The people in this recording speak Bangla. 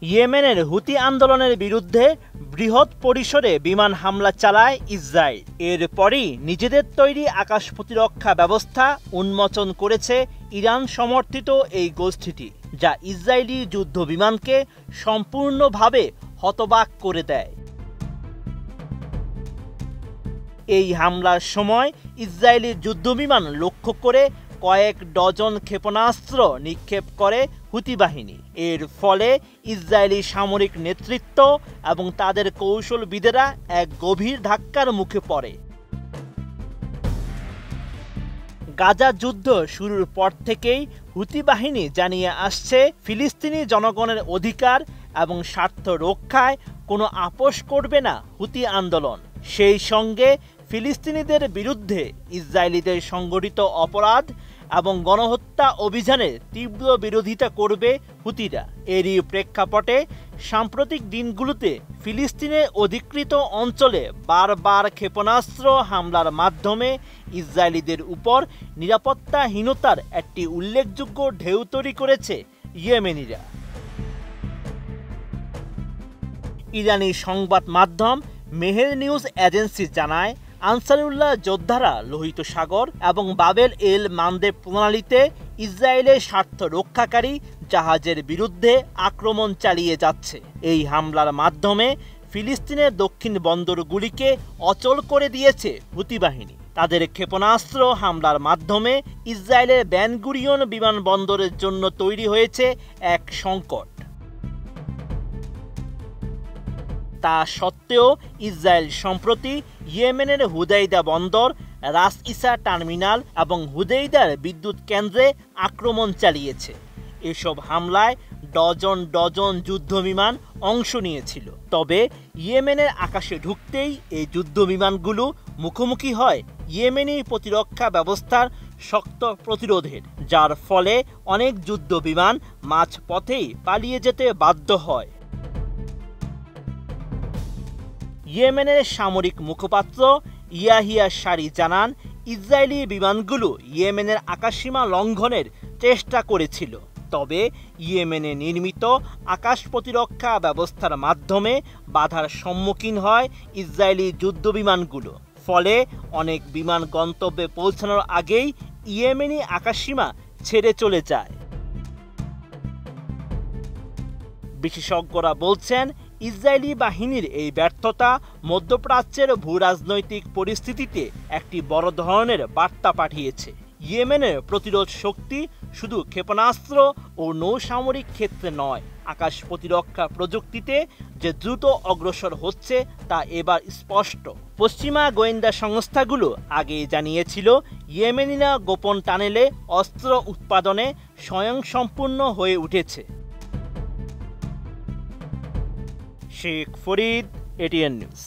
ইয়েমেনের হুতি আন্দোলনের বিরুদ্ধে বৃহৎ পরিসরে বিমান হামলা চালায় ইসরায়েল। এরপরই নিজেদের তৈরি আকাশ প্রতিরক্ষা ব্যবস্থা উন্মোচন করেছে ইরান সমর্থিত এই গোষ্ঠীটি, যা ইসরায়েলি যুদ্ধ বিমানকে সম্পূর্ণভাবে হতবাক করে দেয়। এই হামলার সময় ইসরায়েলি যুদ্ধবিমান লক্ষ্য করে কয়েক ডজন ক্ষেপণাস্ত্র নিক্ষেপ করে হুতি বাহিনী। এর ফলে ইসরায়েলি সামরিক নেতৃত্ব এবং তাদের কৌশলবিদেরা এক গভীর ধাক্কার মুখে পড়ে। গাজা যুদ্ধ শুরুর পর থেকেই হুতি বাহিনী জানিয়ে আসছে, ফিলিস্তিনি জনগণের অধিকার এবং স্বার্থ রক্ষায় কোনো আপোষ করবে না হুতি আন্দোলন। সেই সঙ্গে ফিলিস্তিনিদের বিরুদ্ধে ইসরায়েলিদের সংগঠিত অপরাধ এবং গণহত্যা অভিযানের তীব্র বিরোধিতা করবে হুতিরা। এরই প্রেক্ষাপটে সাম্প্রতিক দিনগুলোতে ফিলিস্তিনের অধিকৃত অঞ্চলে বারবার ক্ষেপণাস্ত্র হামলার মাধ্যমে ইসরায়েলিদের উপর নিরাপত্তাহীনতার একটি উল্লেখযোগ্য ঢেউ তৈরি করেছে ইয়েমেনিরা। ইরানি সংবাদ মাধ্যম মেহের নিউজ এজেন্সি জানায়, আনসারুল্লাহ যোদ্ধারা লোহিত সাগর এবং বাবেল এল মানদেব প্রণালীতে ইসরায়েলের স্বার্থ রক্ষাকারী জাহাজের বিরুদ্ধে আক্রমণ চালিয়ে যাচ্ছে। এই হামলার মাধ্যমে ফিলিস্তিনের দক্ষিণ বন্দরগুলিকে অচল করে দিয়েছে হুতি বাহিনী। তাদের ক্ষেপণাস্ত্র হামলার মাধ্যমে ইসরায়েলের বেন গুরিয়ন বিমানবন্দরের জন্য তৈরি হয়েছে এক সংকট। তা সত্ত্বেও ইসরায়েল সম্প্রতি ইয়েমেনের হুদাইদা বন্দর, রাস ইসা টার্মিনাল এবং হুদাইদার বিদ্যুৎ কেন্দ্রে আক্রমণ চালিয়েছে। এসব হামলায় ডজন ডজন যুদ্ধবিমান অংশ নিয়েছিল। তবে ইয়েমেনের আকাশে ঢুকতেই এই যুদ্ধবিমানগুলো মুখোমুখি হয় ইয়েমেনি প্রতিরক্ষা ব্যবস্থার শক্ত প্রতিরোধের, যার ফলে অনেক যুদ্ধবিমান মাঝপথেই পালিয়ে যেতে বাধ্য হয়। ইয়েমেনের সামরিক মুখপাত্র ইয়াহিয়া সারি জানান, ইসরায়েলি বিমানগুলো ইয়েমেনের আকাশসীমা লঙ্ঘনের চেষ্টা করেছিল, তবে ইয়েমেনে নির্মিত আকাশ প্রতিরক্ষা ব্যবস্থার মাধ্যমে বাধার সম্মুখীন হয় ইসরায়েলি যুদ্ধবিমানগুলো। ফলে অনেক বিমান গন্তব্যে পৌঁছানোর আগেই ইয়েমেনি আকাশসীমা ছেড়ে চলে যায়। বিশেষজ্ঞরা বলছেন, ইসরায়েলি বাহিনীর এই ব্যর্থতা মধ্যপ্রাচ্যের ভূরাজনৈতিক পরিস্থিতিতে একটি বড় ধরনের বার্তা পাঠিয়েছে। ইয়েমেনের প্রতিরোধ শক্তি শুধু ক্ষেপণাস্ত্র ও নৌসামরিক ক্ষেত্রে নয়, আকাশ প্রতিরক্ষা প্রযুক্তিতে যে দ্রুত অগ্রসর হচ্ছে তা এবার স্পষ্ট। পশ্চিমা গোয়েন্দা সংস্থাগুলো আগেই জানিয়েছিল, ইয়েমেনিরা গোপন টানেলে অস্ত্র উৎপাদনে স্বয়ংসম্পূর্ণ হয়ে উঠেছে। Sheikh Farid, ATN news.